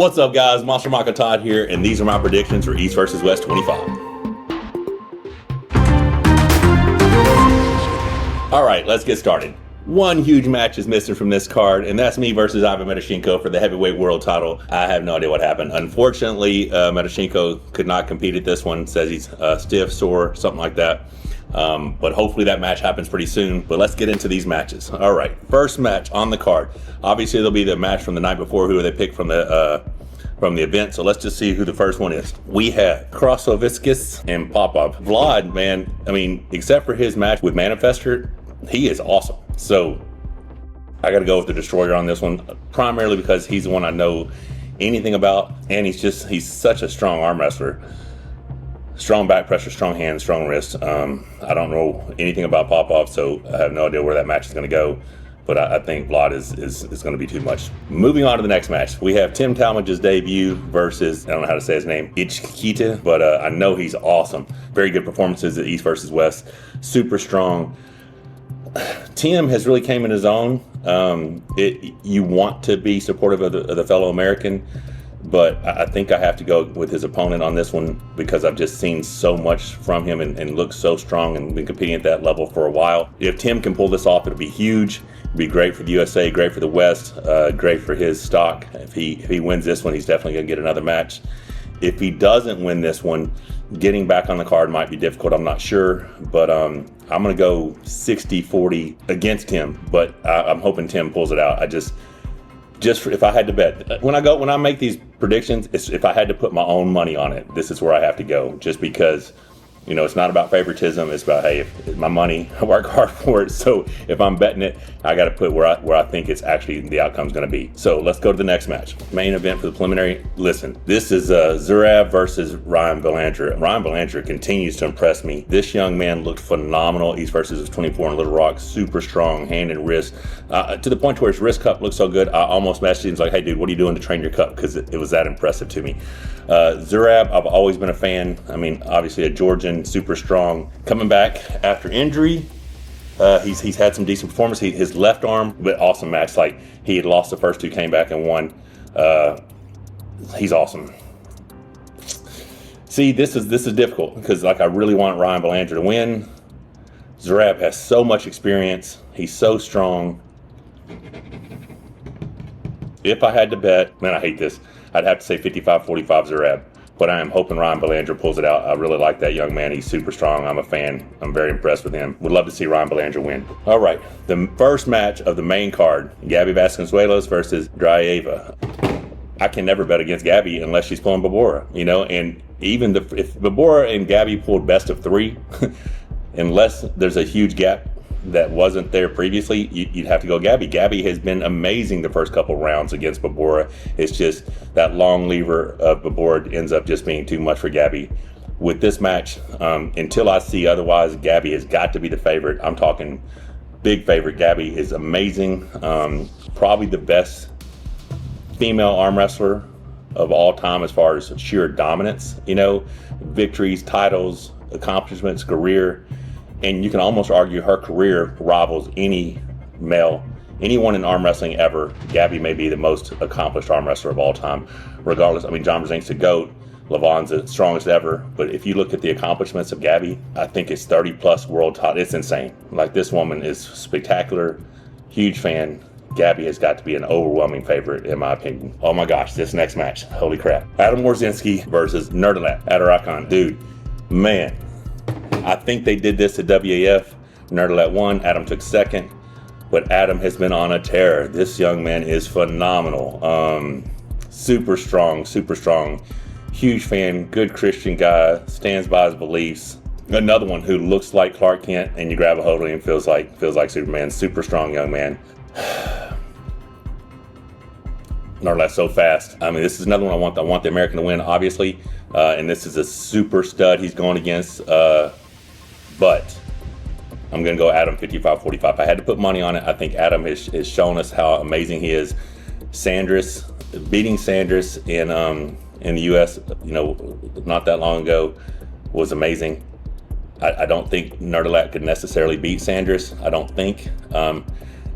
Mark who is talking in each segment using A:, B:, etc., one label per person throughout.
A: What's up, guys? Monster Maka Todd here, and these are my predictions for East versus West 25. All right, let's get started. One huge match is missing from this card, and that's me versus Ivan Medvedchenko for the heavyweight world title. I have no idea what happened. Unfortunately, Medvedchenko could not compete at this one. Says he's stiff, sore, something like that. But hopefully that match happens pretty soon. But let's get into these matches. All right, first match on the card. Obviously, there'll be the match from the night before, who they picked from the event. So let's just see who the first one is. We have Krasovskis and Popov. Vlad, man, I mean, except for his match with Manifester, he is awesome. So I got to go with the Destroyer on this one, primarily because he's the one I know anything about, and he's such a strong arm wrestler. Strong back pressure, strong hands, strong wrist. I don't know anything about Popov, so I have no idea where that match is going to go. But I think Vlad is going to be too much. Moving on to the next match, we have Tim Tallmadge's debut versus, I don't know how to say his name, Ichqiti, but I know he's awesome. Very good performances at East versus West. Super strong. Tim has really came in his own. You want to be supportive of the fellow American, but I think I have to go with his opponent on this one because I've just seen so much from him and looks so strong and been competing at that level for a while. If Tim can pull this off, it'll be huge. It'll be great for the USA, great for the West, great for his stock. If he wins this one, he's definitely going to get another match. If he doesn't win this one, getting back on the card might be difficult. I'm not sure, but I'm going to go 60-40 against him, but I'm hoping Tim pulls it out. If I had to bet, when I make these predictions, if I had to put my own money on it, this is where I have to go, just because, you know, it's not about favoritism. It's about, hey, if my money, I work hard for it. So if I'm betting it, I got to put where I think it's actually the outcome's going to be. So let's go to the next match. Main event for the preliminary. Listen, this is Driaeva versus Ryan Belanger. Ryan Belanger continues to impress me. This young man looked phenomenal. East versus 24 in Little Rock. Super strong hand and wrist. To the point where his wrist cup looks so good, I almost messaged him like, hey, dude, what are you doing to train your cup? Because it was that impressive to me. Driaeva, I've always been a fan. I mean, obviously a Georgian, super strong. Coming back after injury, he's had some decent performance. His left arm, but awesome match. Like, he had lost the first two, came back and won. He's awesome. See, this is difficult because, like, I really want Ryan Belanger to win. Driaeva has so much experience. He's so strong. If I had to bet, man, I hate this, I'd have to say 55-45 Driaeva. But I am hoping Ryan Belanger pulls it out. I really like that young man. He's super strong. I'm a fan. I'm very impressed with him. Would love to see Ryan Belanger win. All right, the first match of the main card, Gabby Vasconcelos versus Driaeva. I can never bet against Gabby unless she's pulling Barbora, you know, and even if Barbora and Gabby pulled best of three, unless there's a huge gap that wasn't there previously, you'd have to go Gabby. Gabby has been amazing the first couple rounds against Barbora. It's just that long lever of Barbora ends up just being too much for Gabby. With this match, until I see otherwise, Gabby has got to be the favorite. I'm talking big favorite. Gabby is amazing. Probably the best female arm wrestler of all time as far as sheer dominance, you know, victories, titles, accomplishments, career. And you can almost argue her career rivals anyone in arm wrestling ever. Gabby may be the most accomplished arm wrestler of all time, regardless. I mean, John Brzezinski's the GOAT. Levon's the strongest ever. But if you look at the accomplishments of Gabby, I think it's 30-plus world title. It's insane. Like, this woman is spectacular. Huge fan. Gabby has got to be an overwhelming favorite, in my opinion. Oh my gosh, this next match. Holy crap. Wawrzynski versus Aidarkhan. Dude, man. I think they did this at WAF. Nerdalat won, Adam took second, but Adam has been on a tear. This young man is phenomenal. Super strong, huge fan, good Christian guy, stands by his beliefs. Another one who looks like Clark Kent, and you grab a hold of him, feels like Superman. Super strong young man. Nerdalat's so fast. I mean, this is another one I want the American to win, obviously, and this is a super stud he's going against. But I'm going to go Adam 55-45. If I had to put money on it, I think Adam has shown us how amazing he is. Beating Sanders in the U.S., you know, not that long ago was amazing. I don't think Nerdalat could necessarily beat Sanders. I don't think.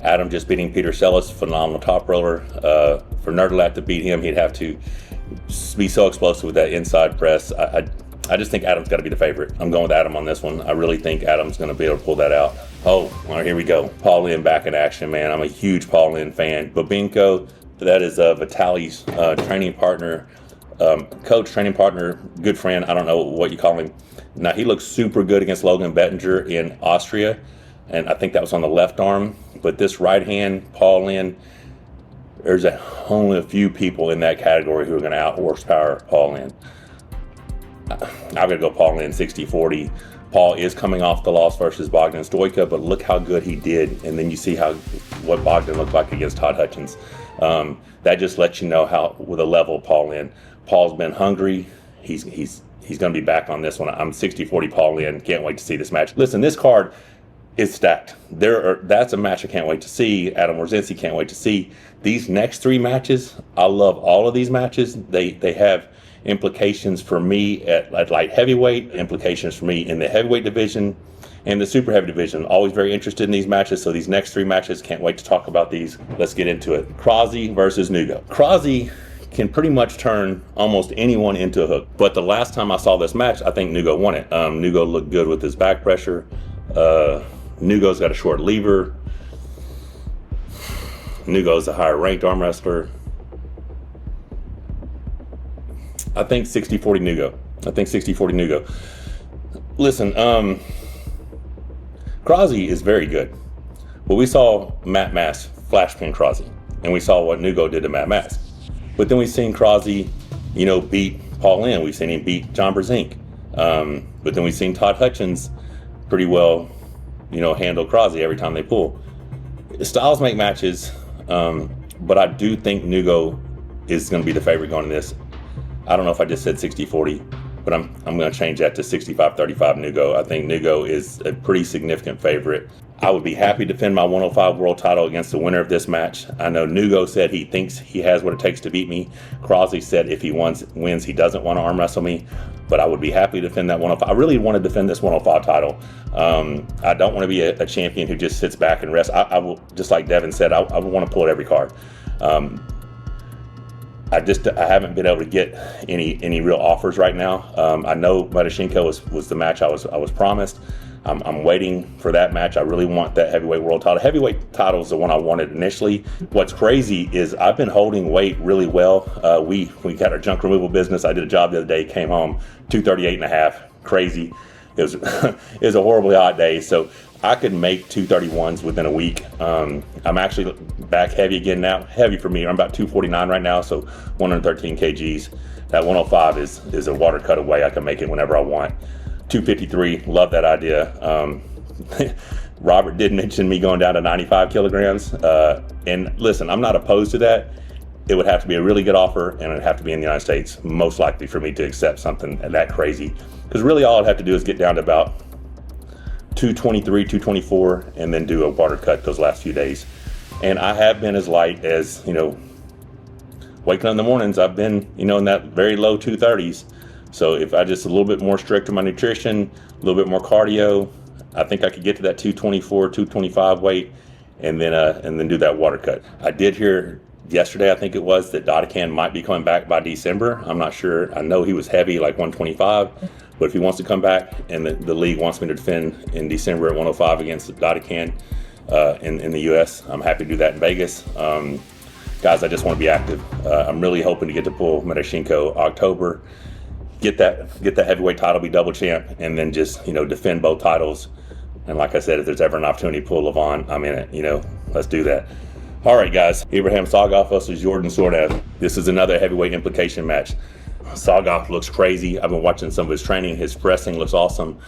A: Adam just beating Peter Sellis, phenomenal top roller. For Nerdlat to beat him, he'd have to be so explosive with that inside press. I just think Adam's got to be the favorite. I'm going with Adam on this one. I really think Adam's going to be able to pull that out. Oh, all right, here we go. Paul Linn back in action, man. I'm a huge Paul Linn fan. Bubenko, that is Vitaly's training partner, coach, training partner, good friend. I don't know what you call him. Now, he looks super good against Logan Bettinger in Austria, and I think that was on the left arm. But this right hand, Paul Linn, there's only a few people in that category who are going to out-horsepower Paul Linn. I'm going to go Paul Linn 60-40. Paul is coming off the loss versus Bogdan Stoica, but look how good he did. And then you see what Bogdan looked like against Todd Hutchins. That just lets you know how, with a level of Paul Linn. Paul's been hungry. He's going to be back on this one. I'm 60-40 Paul Linn. Can't wait to see this match. Listen, this card is stacked. That's a match I can't wait to see. Adam Wawrzynski can't wait to see. These next three matches, I love all of these matches. They have implications for me at light heavyweight, implications for me in the heavyweight division and the super heavy division. Always very interested in these matches, so these next three matches, can't wait to talk about these. Let's get into it. Krasovskis versus Nugo. Krasovskis can pretty much turn almost anyone into a hook, but the last time I saw this match, I think Nugo won it. Nugo looked good with his back pressure. Nugo's got a short lever. Nugo's a higher ranked arm wrestler. I think 60-40 Nugo. Listen, Krasovskis is very good. But we saw Matt Mass flash pin Krasovskis, and we saw what Nugo did to Matt Mass. But then we've seen Krasovskis, beat Paul Linn. We've seen him beat John Brzezinski. But then we've seen Todd Hutchins pretty well, handle Krasovskis every time they pull. Styles make matches, but I do think Nugo is going to be the favorite going in this. I don't know if I just said 60-40, but I'm going to change that to 65-35 Nugo. I think Nugo is a pretty significant favorite. I would be happy to defend my 105 world title against the winner of this match. I know Nugo said he thinks he has what it takes to beat me. Krasovskis said if he wins, he doesn't want to arm wrestle me, but I would be happy to defend that 105. I really want to defend this 105 title. I don't want to be a champion who just sits back and rests. I will, just like Devin said, I want to pull at every card. I haven't been able to get any real offers right now. I know Marashenko was the match I was promised. I'm waiting for that match. I really want that heavyweight world title. Heavyweight title is the one I wanted initially. What's crazy is I've been holding weight really well. We got our junk removal business. I did a job the other day, came home 238.5. Crazy. It was it was a horribly hot day. So I could make 231s within a week. I'm actually back heavy again now. Heavy for me. I'm about 249 right now, so 113 kgs. That 105 is a water cut away. I can make it whenever I want. 253, love that idea. Robert did mention me going down to 95 kilograms. And listen, I'm not opposed to that. It would have to be a really good offer, and it would have to be in the United States, most likely for me to accept something that crazy. Because really all I'd have to do is get down to about 223, 224, and then do a water cut those last few days. And I have been as light as, waking up in the mornings, I've been, in that very low 230s. So if I just a little bit more strict with my nutrition, a little bit more cardio, I think I could get to that 224, 225 weight, and then do that water cut. I did hear yesterday, I think it was, that Aidarkhan might be coming back by December. I'm not sure. I know he was heavy, like 125, but if he wants to come back and the league wants me to defend in December at 105 against Aidarkhan in the U.S., I'm happy to do that in Vegas. Guys, I just want to be active. I'm really hoping to get to pull Marashenko October. Get that heavyweight title, be double champ, and then just, defend both titles. And like I said, if there's ever an opportunity to pull Levon, I'm in it, let's do that. All right, guys, Ibrahim Sagov versus Jordan Tsonev. This is another heavyweight implication match. Sagov looks crazy. I've been watching some of his training. His pressing looks awesome.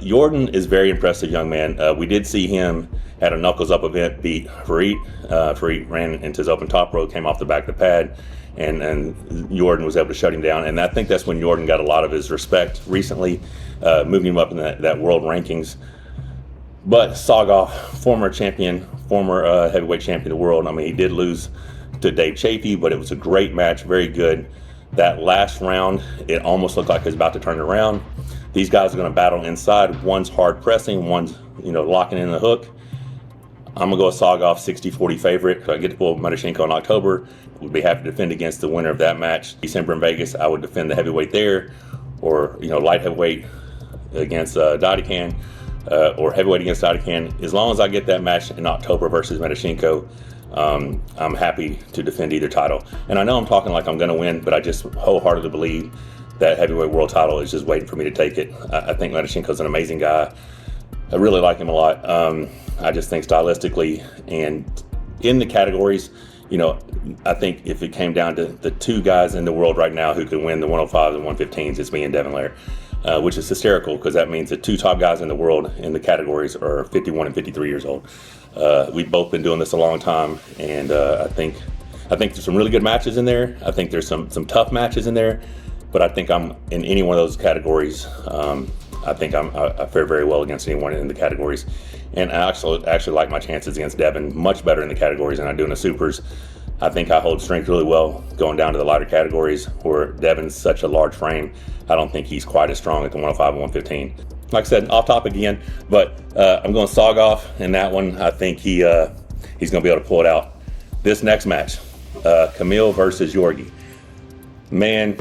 A: Jordan is very impressive young man. We did see him at a knuckles up event beat Farid. Farid ran into his open top rope, came off the back of the pad, and Jordan was able to shut him down. And I think that's when Jordan got a lot of his respect recently, moving him up in that world rankings. But Sagov, former champion, former heavyweight champion of the world. I mean, he did lose to Dave Chafee, but it was a great match, very good. That last round, it almost looked like it was about to turn around. These guys are going to battle inside. One's hard pressing, one's locking in the hook. I'm going to go with Sagov, 60-40 favorite. If I get to pull Marashenko in October, would be happy to defend against the winner of that match. December in Vegas, I would defend the heavyweight there, or, light heavyweight against Aidarkhan, or heavyweight against Aidarkhan. As long as I get that match in October versus Marashenko, I'm happy to defend either title. And I know I'm talking like I'm going to win, but I just wholeheartedly believe that heavyweight world title is just waiting for me to take it. I think Marashenko's an amazing guy. I really like him a lot. I just think stylistically and in the categories, I think if it came down to the two guys in the world right now who can win the 105s and 115s, it's me and Belanger, which is hysterical because that means the two top guys in the world in the categories are 51 and 53 years old. We've both been doing this a long time, and I think there's some really good matches in there. I think there's some tough matches in there, but I think I'm in any one of those categories. I think I fare very well against anyone in the categories. And I actually like my chances against Devin much better in the categories than I do in the supers. I think I hold strength really well going down to the lighter categories where Devin's such a large frame. I don't think he's quite as strong at the 105 and 115. Like I said, off topic again, but I'm going Sagov in that one. I think he's going to be able to pull it out. This next match, Kamil versus Yorgi. Man,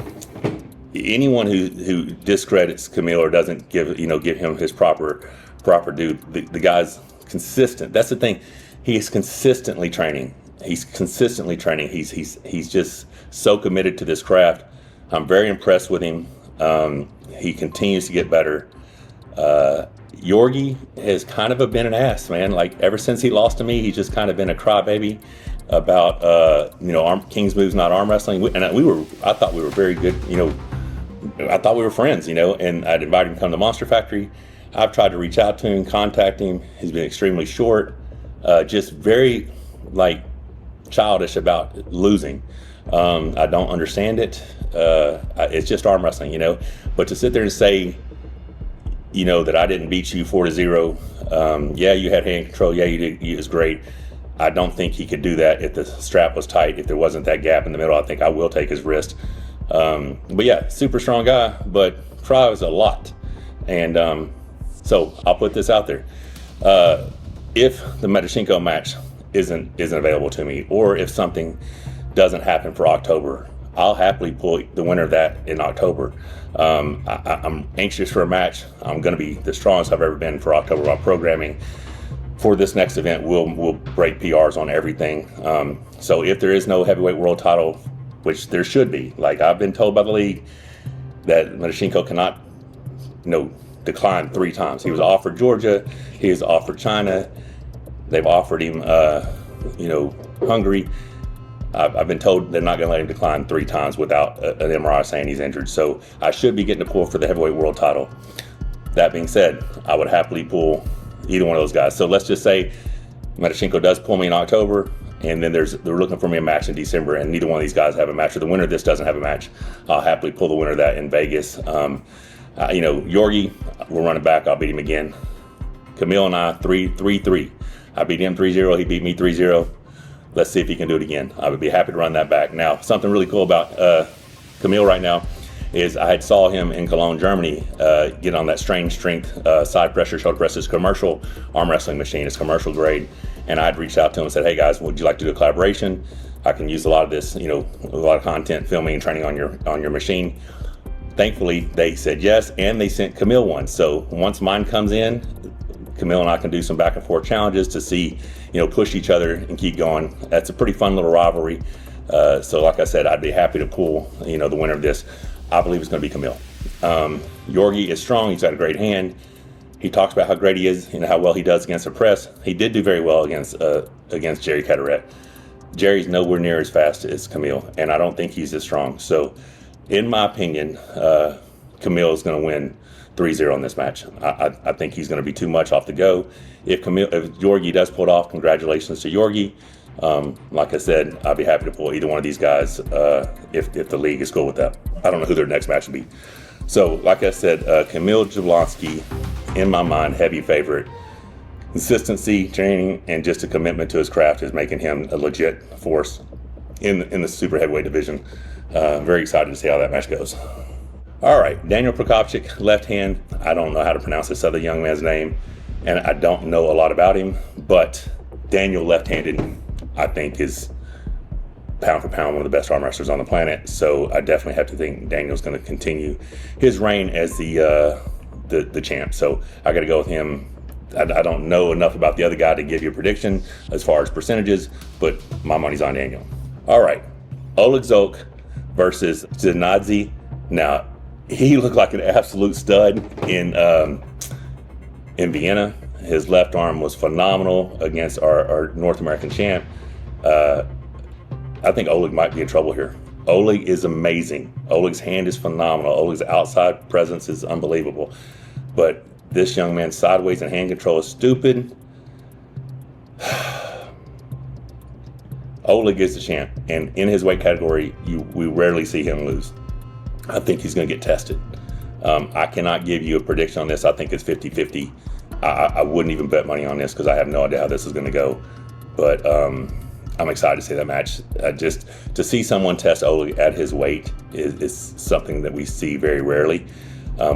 A: anyone who discredits Kamil or doesn't give him his proper due, the guy's consistent. That's the thing. He is consistently training. He's just so committed to this craft. I'm very impressed with him. He continues to get better. Yorgi has kind of been an ass, man. Like ever since he lost to me, he's just kind of been a crybaby about King's moves, not arm wrestling. And I thought we were very good. I thought we were friends. And I'd invite him to come to Monster Factory. I've tried to reach out to him, contact him. He's been extremely short, just very childish about losing. I don't understand it. It's just arm wrestling, But to sit there and say, that I didn't beat you 4-0. Yeah, you had hand control. Yeah, you did. It was great. I don't think he could do that if the strap was tight. If there wasn't that gap in the middle, I think I will take his wrist. But yeah, super strong guy, but tries a lot. And so I'll put this out there. If the Marashenko match isn't available to me, or if something doesn't happen for October, I'll happily pull the winner of that in October. I'm anxious for a match. I'm going to be the strongest I've ever been for October while programming. For this next event, we'll break PRs on everything. So if there is no heavyweight world title, which there should be, like I've been told by the league that Marashenko cannot, decline 3 times. He was offered Georgia. He was offered China. They've offered him, Hungary. I've been told they're not going to let him decline 3 times without an MRI saying he's injured. So I should be getting a pull for the heavyweight world title. That being said, I would happily pull either one of those guys. So let's just say Marashenko does pull me in October, and then they're looking for me a match in December, and neither one of these guys have a match, or the winner of this doesn't have a match. I'll happily pull the winner of that in Vegas. Yorgi, we're running back. I'll beat him again. Kamil and I, 3-3. I beat him 3-0. He beat me 3-0. Let's see if he can do it again. I would be happy to run that back. Now, something really cool about Kamil right now is I had saw him in Cologne, Germany, get on that strange strength side pressure, shoulder press, his commercial arm wrestling machine. It's commercial grade. And I'd reached out to him and said, hey guys, would you like to do a collaboration? I can use a lot of this, a lot of content, filming and training on your machine. Thankfully, they said yes, and they sent Kamil one. So once mine comes in, Kamil and I can do some back and forth challenges to see, push each other and keep going. That's a pretty fun little rivalry. So like I said, I'd be happy to pull, the winner of this. I believe it's going to be Kamil. Yorgi is strong. He's got a great hand. He talks about how great he is and how well he does against the press. He did do very well against Jerry Caderet. Jerry's nowhere near as fast as Kamil, and I don't think he's as strong. So in my opinion, Kamil is going to win 3-0 in this match. I think he's going to be too much off the go. If Yorgi does pull it off, congratulations to Yorgi. Like I said, I'll be happy to pull either one of these guys if the league is cool with that. I don't know who their next match will be. So, like I said, Kamil Jablonski, in my mind, heavy favorite. Consistency, training, and just a commitment to his craft is making him a legit force in the super heavyweight division. Very excited to see how that match goes. All right, Daniel Procopciuc, left hand. I don't know how to pronounce this other young man's name, and I don't know a lot about him, but Daniel left-handed, I think, is pound for pound one of the best arm wrestlers on the planet. So I definitely have to think Daniel's going to continue his reign as the champ. So I got to go with him. I don't know enough about the other guy to give you a prediction as far as percentages, but my money's on Daniel. All right, Oleg Zok versus Chikadze. Now, he looked like an absolute stud in Vienna. His left arm was phenomenal against our North American champ. I think Oleg might be in trouble here. Oleg is amazing. Oleg's hand is phenomenal. Oleg's outside presence is unbelievable. But this young man's sideways and hand control is stupid. Oleg is the champ, and in his weight category, we rarely see him lose. I think he's going to get tested. I cannot give you a prediction on this. I think it's 50-50. I wouldn't even bet money on this because I have no idea how this is going to go. But I'm excited to see that match. Just to see someone test Oleg at his weight is something that we see very rarely.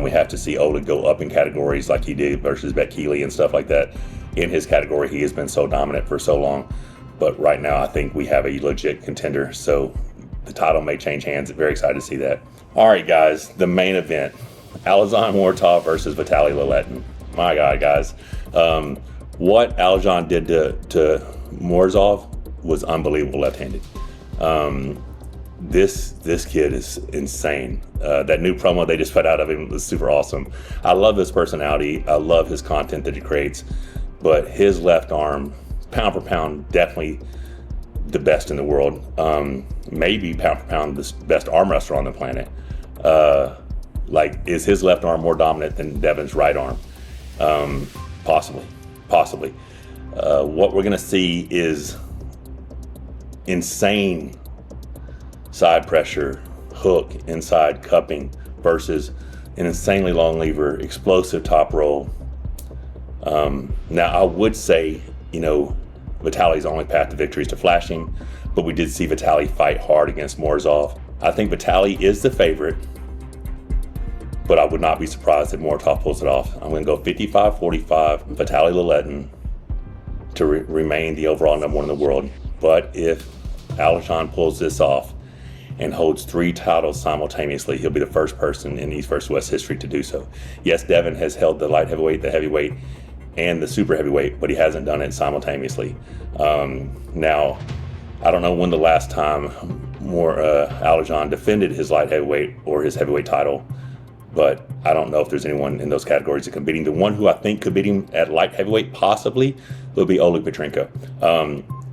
A: We have to see Oleg go up in categories like he did versus Bekele and stuff like that. In his category, he has been so dominant for so long. But right now, I think we have a legit contender. So the title may change hands. Very excited to see that. All right, guys, the main event. Alexander Mortov versus Vitaly Laletin. My God, guys. What Alexander did to Morozov was unbelievable left-handed. This kid is insane. That new promo they just put out of him was super awesome. I love his personality. I love his content that he creates. But his left arm, pound for pound, definitely the best in the world. Maybe pound for pound the best arm wrestler on the planet. Is his left arm more dominant than Devin's right arm? Possibly. What we're going to see is insane side pressure, hook, inside cupping versus an insanely long lever, explosive top roll. Now, I would say, Vitaly's only path to victory is to flashing, but we did see Vitaly fight hard against Morozov. I think Vitaly is the favorite, but I would not be surprised if Morozov pulls it off. I'm going to go 55-45, Vitaly Laletin to remain the overall number one in the world. But if Alexander pulls this off and holds 3 titles simultaneously, he'll be the first person in East vs. West history to do so. Yes, Devin has held the light heavyweight, the heavyweight, and the super heavyweight, but he hasn't done it simultaneously. Now, I don't know when the last time Alexander defended his light heavyweight or his heavyweight title, but I don't know if there's anyone in those categories that can beat him. The one who I think could beat him at light heavyweight possibly will be Oleg Petrenko,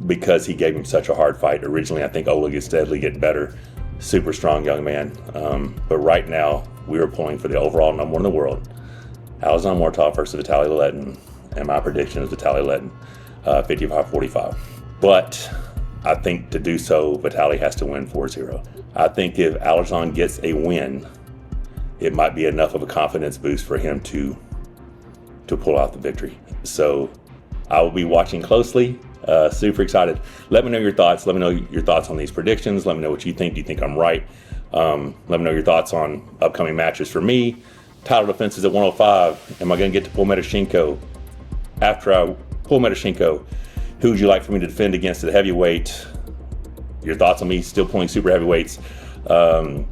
A: because he gave him such a hard fight. Originally, I think Oleg is steadily getting better. Super strong young man. But right now, we are pulling for the overall number one in the world. Alexander Mortov versus Vitaly Laletin. And my prediction is Vitaly Laletin, 55-45. But I think to do so, Vitaly has to win 4-0. I think if Alexander gets a win, it might be enough of a confidence boost for him to pull out the victory. So I will be watching closely. Super excited. Let me know your thoughts. Let me know your thoughts on these predictions. Let me know what you think. Do you think I'm right? Let me know your thoughts on upcoming matches for me. Title defenses at 105. Am I going to get to pull Medashenko? After I pull Medashenko, who would you like for me to defend against at heavyweight? Your thoughts on me still pulling super heavyweights. I'm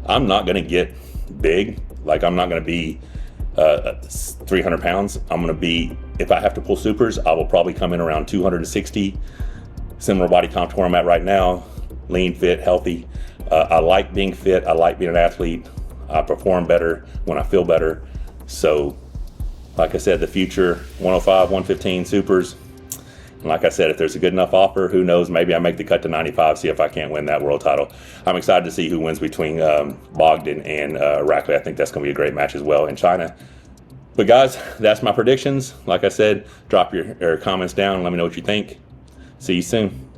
A: not going to get big. I'm not going to be 300 pounds. I'm going to be, if I have to pull supers, I will probably come in around 260. Similar body comp to where I'm at right now. Lean, fit, healthy. I like being fit. I like being an athlete. I perform better when I feel better. So, like I said, the future, 105, 115 supers. And like I said, if there's a good enough offer, who knows, maybe I make the cut to 95, see if I can't win that world title. I'm excited to see who wins between Bogdan and Rackley. I think that's going to be a great match as well in China. But guys, that's my predictions. Like I said, drop your comments down. Let me know what you think. See you soon.